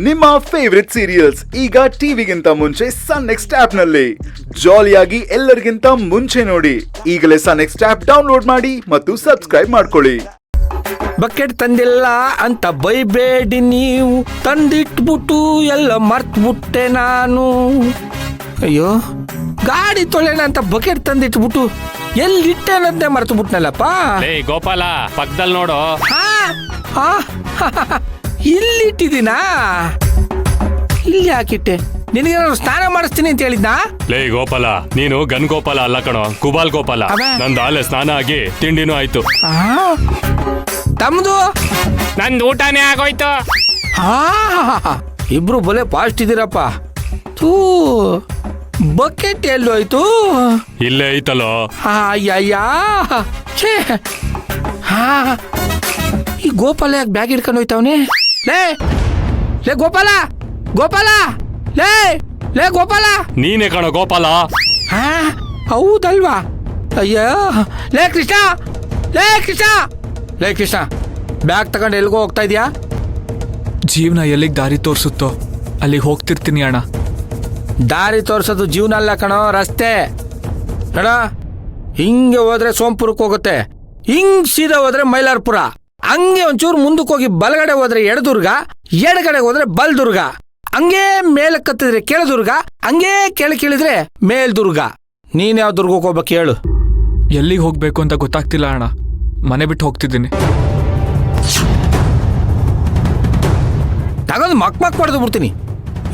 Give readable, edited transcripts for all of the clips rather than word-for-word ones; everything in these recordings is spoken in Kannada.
ನಿಮ್ಮ ಫೇವರಿಟ್ ಸೀರಿಯಲ್ಸ್ ಈಗ ಟಿವಿಗಿಂತ ಮುಂಚೆ ಸನ್ ನೆಕ್ಸ್ಟ್ ಆಪ್ ನಲ್ಲಿ ಜಾಲಿಯಾಗಿ ಎಲ್ಲರಿಗಿಂತ ಮುಂಚೆ ನೋಡಿ. ಈಗಲೇ ಸನ್ ನೆಕ್ಸ್ಟ್ ಆಪ್ ಡೌನ್ಲೋಡ್ ಮಾಡಿ ಮತ್ತು ಸಬ್ಸ್ಕ್ರೈಬ್ ಮಾಡ್ಕೊಳ್ಳಿ. ಬಕೆಟ್ ತಂದಿಲ್ಲ ಅಂತ ಬೈಬೇಡಿ ನೀವು, ತಂದಿಟ್ಬಿಟ್ಟು ಎಲ್ಲ ಮರ್ತ್ಬಿಟ್ಟೆ ನಾನು. ಅಯ್ಯೋ, ಗಾಡಿ ತೊಳೆಣ ಅಂತ ಬಕೆಟ್ ತಂದಿಟ್ಬಿಟ್ಟು ಎಲ್ಲಿಟ್ಟೆ ಅನ್ನೋದೇ ಮರ್ತು ಬಿಟ್ನಲ್ಲಪ್ಪ. ಗೋಪಾಲ, ಪಕ್ಕದಲ್ಲಿ ನೋಡು. ಇಲ್ಲಿಟ್ಟಿದ್ದೀನಾ? ಇಲ್ಲಿ ಹಾಕಿಟ್ಟೆ. ನಿನಗೆ ಸ್ನಾನ ಮಾಡಿಸ್ತೀನಿ ಅಂತ ಹೇಳಿದ್ನಾ? ಲೇ ಗೋಪಾಲ, ನೀನು ಗನ್ ಗೋಪಾಲ ಅಲ್ಲ ಕಣೋ, ಕುಬಾಲ್ ಗೋಪಾಲ. ನಂದು ಆಲೆ ಸ್ನಾನ ಆಗಿ ತಿಂಡಿನೂ ಆಯ್ತು. ತಮ್ದು ನಂದು ಊಟನೇ ಆಗೋಯ್ತು. ಇಬ್ರು ಬಲೆ ಫಾಸ್ಟ್ ಇದ್ದೀರಪ್ಪ. ತೂ, ಬಕೆಟ್ ಎಲ್ಲೋಯ್ತು? ಇಲ್ಲೇ ಐತಲೋ. ಅಯ್ಯಯ್ಯ, ಈ ಗೋಪಾಲ ಯಾಕೆ ಬ್ಯಾಗ್ ಹಿಡ್ಕೊಂಡು ಹೋಯ್ತವನೆ? ಲೇ ಲೇ ಗೋಪಾಲ, ಗೋಪಾಲ, ಲೇ ಲೇ ಗೋಪಾಲ. ನೀನೇ ಕಣೋ ಗೋಪಾಲ. ಹೌದಲ್ವಾ? ಅಯ್ಯೋ, ಲೇ ಕೃಷ್ಣ, ಲೇ ಕೃಷ್ಣ, ಲೇ ಕೃಷ್ಣ, ಬ್ಯಾಗ್ ತಗೊಂಡು ಎಲ್ಗೋ ಹೋಗ್ತಾ ಇದೀಯಾ? ಜೀವನ ಎಲ್ಲಿಗೆ ದಾರಿ ತೋರಿಸುತ್ತೋ ಅಲ್ಲಿಗೆ ಹೋಗ್ತಿರ್ತೀನಿ ಅಣ್ಣ. ದಾರಿ ತೋರ್ಸೋದು ಜೀವನ ಅಲ್ಲ ಕಣೋ, ರಸ್ತೆ. ಅಣ್ಣ, ಹಿಂಗೆ ಹೋದ್ರೆ ಸೋಂಪುರಕ್ಕೆ ಹೋಗುತ್ತೆ, ಹಿಂಗ್ ಸೀದಾ ಹೋದ್ರೆ ಮೈಲಾರಪುರ, ಹಂಗೆ ಒಂಚೂರು ಮುಂದಕ್ಕೆ ಹೋಗಿ ಬಲಗಡೆ ಹೋದ್ರೆ ಎಡದುರ್ಗ, ಎಡಗಡೆ ಹೋದ್ರೆ ಬಲ್ದುರ್ಗ, ಹಂಗೆ ಮೇಲಕ್ಕೆ ಕತ್ತಿದ್ರೆ ಕೆಳದುರ್ಗ, ಹಂಗೆ ಕೆಳಕಿಳಿದ್ರೆ ಮೇಲ್ದುರ್ಗ. ನೀನ್ ಯಾವ ದುರ್ಗಕ್ಕೆ ಹೋಗ್ಬೇಕು ಹೇಳು? ಎಲ್ಲಿಗೆ ಹೋಗ್ಬೇಕು ಅಂತ ಗೊತ್ತಾಗ್ತಿಲ್ಲ ಅಣ್ಣ. ಮನೆ ಬಿಟ್ಟು ಹೋಗ್ತಿದ್ದೀನಿ. ತಗೊಂಡು ಮಕ್ ಹೊಡೆದು ಬಿಡ್ತೀನಿ.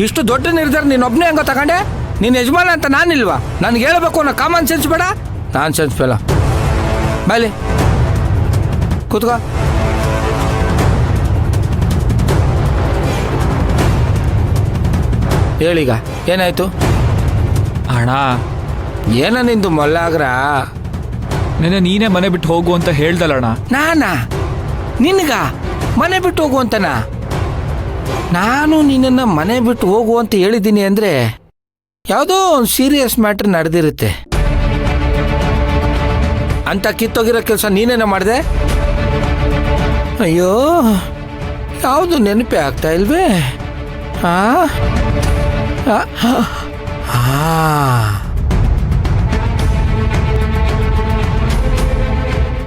ಇಷ್ಟು ದೊಡ್ಡ ನಿರ್ಧಾರ ನೀನೊಬ್ಬನೇ ಹಂಗ ತಗೊಂಡೆ? ನೀನ್ ಯಜಮಾನ ಅಂತ ನಾನಿಲ್ವಾ? ನನ್ಗೆ ಹೇಳ್ಬೇಕು ಅನ್ನೋ ಕಾಮನ್ ಸೆನ್ಸ್ ಬೇಡ? ನಾನ್ ಸೆನ್ಸ್ ಬೇಡ. ಬಾಯ್ಲಿ ಕೂತ್ಕೋ. ಹೇಳೀಗ ಏನಾಯ್ತು? ಅಣ್ಣ, ಏನ ನಿಂದು ಮೊಲ್ಲಾಗ್ರ? ನೀನೇ ಮನೆ ಬಿಟ್ಟು ಹೋಗು ಅಂತ ಹೇಳ್ದಲ್ಲಣ್ಣ. ನಾನಾ? ನಿನ್ಗ ಮನೆ ಬಿಟ್ಟು ಹೋಗು ಅಂತನಾ? ನಾನು ನಿನ್ನನ್ನು ಮನೆ ಬಿಟ್ಟು ಹೋಗು ಅಂತ ಹೇಳಿದ್ದೀನಿ ಅಂದ್ರೆ ಯಾವುದೋ ಒಂದು ಸೀರಿಯಸ್ ಮ್ಯಾಟರ್ ನಡೆದಿರುತ್ತೆ ಅಂತ ಕಿತ್ತೋಗಿರೋ ಕೆಲಸ ನೀನೇನ ಮಾಡಿದೆ? ಅಯ್ಯೋ, ಯಾವುದು ನೆನಪೇ ಆಗ್ತಾ ಇಲ್ವೇ?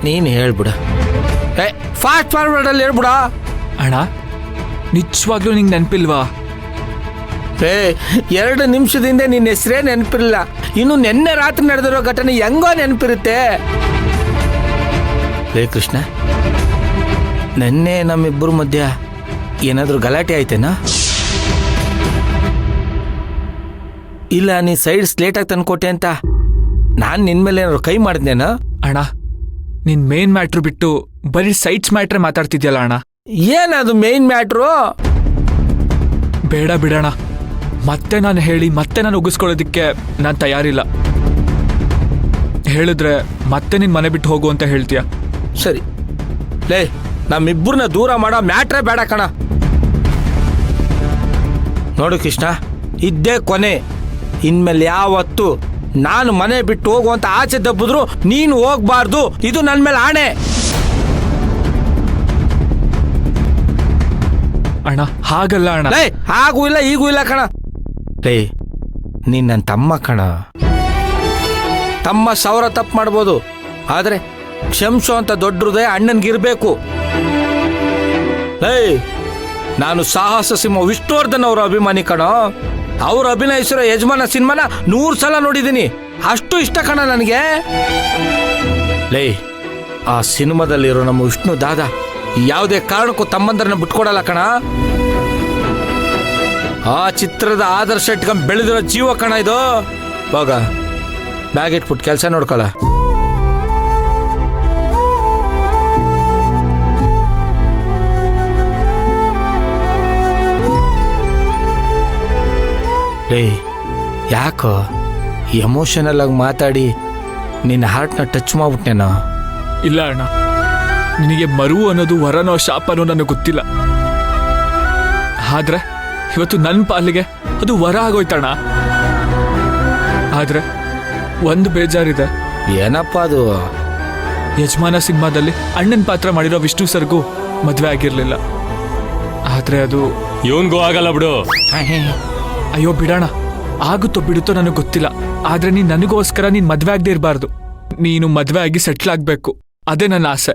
ನೀನು ಹೇಳ್ಬಿಡ, ಫಾಸ್ಟ್ ಫಾರ್ವರ್ಡಲ್ಲಿ ಹೇಳ್ಬಿಡ. ಅಣ್ಣ, ನಿಜವಾಗ್ಲೂ ನಿಂಗೆ ನೆನಪಿಲ್ವಾ? 2 ನಿಮಿಷದಿಂದ ನಿನ್ನ ಹೆಸರೇ ನೆನಪಿರಲಿಲ್ಲ, ಇನ್ನು ನಿನ್ನೆ ರಾತ್ರಿ ನಡೆದಿರೋ ಘಟನೆ ಹೆಂಗೋ ನೆನಪಿರುತ್ತೆ? ಲೇ ಕೃಷ್ಣ, ನೆನ್ನೆ ನಮ್ಮಿಬ್ಬರ ಮಧ್ಯ ಏನಾದರೂ ಗಲಾಟೆ ಆಯ್ತೇನಾ? ಇಲ್ಲ ನೀ ಸೈಡ್ ಸ್ಲೇಟಾಗಿ ತಂದ್ಕೊಟ್ಟೆ ಅಂತ ನಾನು ನಿನ್ನ ಮೇಲೆ ಏನಾದ್ರು ಕೈ ಮಾಡಿದ್ನೇನಾ? ಅಣ್ಣ, ನಿನ್ ಮೇನ್ ಮ್ಯಾಟ್ರು ಬಿಟ್ಟು ಬರೀ ಸೈಡ್ಸ್ ಮ್ಯಾಟ್ರೇ ಮಾತಾಡ್ತಿದ್ಯಲ್ಲ ಅಣ್ಣ. ಏನದು ಮೇನ್ ಮ್ಯಾಟ್ರು? ಬೇಡ ಬಿಡೋಣ. ಮತ್ತೆ ನಾನು ಹೇಳಿ ಮತ್ತೆ ನಾನು ಉಗಿಸ್ಕೊಳ್ಳೋದಕ್ಕೆ ನಾನು ತಯಾರಿಲ್ಲ. ಹೇಳಿದ್ರೆ ಮತ್ತೆ ನಿನ್ ಮನೆ ಬಿಟ್ಟು ಹೋಗು ಅಂತ ಹೇಳ್ತೀಯ. ಸರಿ, ಲೇ ನಮ್ಮಿಬ್ಬರನ್ನ ದೂರ ಮಾಡೋ ಮ್ಯಾಟ್ರೇ ಬೇಡ ಕಣ. ನೋಡು ಕೃಷ್ಣ, ಇದ್ದೇ ಕೊನೆ. ಇನ್ಮೇಲೆ ಯಾವತ್ತು ನಾನು ಮನೆ ಬಿಟ್ಟು ಹೋಗುವಂತ ಆಚೆ ದಬ್ಬಿದ್ರು ನೀನು ಹೋಗ್ಬಾರ್ದು. ಇದು ನನ್ನ ಮೇಲೆ ಆಣೆ. ಅಣ್ಣ, ಹಾಗಲ್ಲ ಅಣ್ಣ. ಲೇ, ಹಾಗೂ ಇಲ್ಲ ಈಗೂ ಇಲ್ಲ ಕಣ. ಲೇ, ನೀನ್ ನನ್ನ ತಮ್ಮ ಕಣ. ತಮ್ಮ 1000 ತಪ್ಪು ಮಾಡ್ಬೋದು, ಆದ್ರೆ ಕ್ಷಮಿಸೋ ಅಂತ ದೊಡ್ಡ ಹೃದಯ ಅಣ್ಣನ್ಗಿರ್ಬೇಕು. ಲೇ, ನಾನು ಸಾಹಸ ಸಿಂಹ ವಿಷ್ಣುವರ್ಧನ್ ಅವರ ಅಭಿಮಾನಿ ಕಣ. ಅವ್ರು ಅಭಿನಯಿಸಿರೋ ಯಜಮಾನ ಸಿನಿಮಾನ 100 ಸಲ ನೋಡಿದ್ದೀನಿ. ಅಷ್ಟು ಇಷ್ಟ ಕಣ ನನಗೆ. ಲೇ, ಆ ಸಿನಿಮಾದಲ್ಲಿರೋ ನಮ್ಮ ವಿಷ್ಣು ದಾದಾ ಯಾವುದೇ ಕಾರಣಕ್ಕೂ ತಮ್ಮಂದರನ್ನ ಬಿಟ್ಕೊಡಲ್ಲ ಕಣ. ಆ ಚಿತ್ರದ ಆದರ್ಶ ಇಟ್ಕೊಂಡ್ ಬೆಳೆದಿರೋ ಜೀವ ಕಣ ಇದು. ಹೋಗ, ಬ್ಯಾಗ್ ಇಟ್ಬಿಟ್ಟು ಕೆಲಸ ನೋಡ್ಕೊಳ. ಲೇ, ಯಾಕೋ ಎಮೋಷನಲ್ ಆಗಿ ಮಾತಾಡಿ ನಿನ್ನ ಹಾರ್ಟ್ನ ಟಚ್ ಮಾಡ್ಬಿಟ್ನೇನೋ? ಇಲ್ಲ ಅಣ್ಣ, ನಿನಗೆ ಮರು ಅನ್ನೋದು ವರನೋ ಶಾಪನೋ ನನಗೆ ಗೊತ್ತಿಲ್ಲ. ಆದ್ರೆ ಇವತ್ತು ನನ್ನ ಪಾಲಿಗೆ ಅದು ವರ ಆಗೋಯ್ತಣ್ಣ. ಆದ್ರೆ ಒಂದು ಬೇಜಾರಿದೆ. ಏನಪ್ಪ ಅದು? ಯಜಮಾನ ಸಿನಿಮಾದಲ್ಲಿ ಅಣ್ಣನ ಪಾತ್ರ ಮಾಡಿರೋ ವಿಷ್ಣು ಸರ್ಗೂ ಮದುವೆ ಆಗಿರಲಿಲ್ಲ. ಆದರೆ ಅದು ಇವನ್ಗೂ ಆಗಲ್ಲ ಬಿಡು. ಅಯ್ಯೋ ಬಿಡೋಣ, ಆಗುತ್ತೋ ಬಿಡುತ್ತೋ ನನಗೆ ಗೊತ್ತಿಲ್ಲ. ಆದ್ರೆ ನೀನ್ ನನಗೋಸ್ಕರ ನೀನ್ ಮದ್ವೆ ಆಗದೆ ಇರಬಾರ್ದು. ನೀನು ಮದ್ವೆ ಆಗಿ ಸೆಟ್ಲ್ ಆಗ್ಬೇಕು, ಅದೇ ನನ್ನ ಆಸೆ.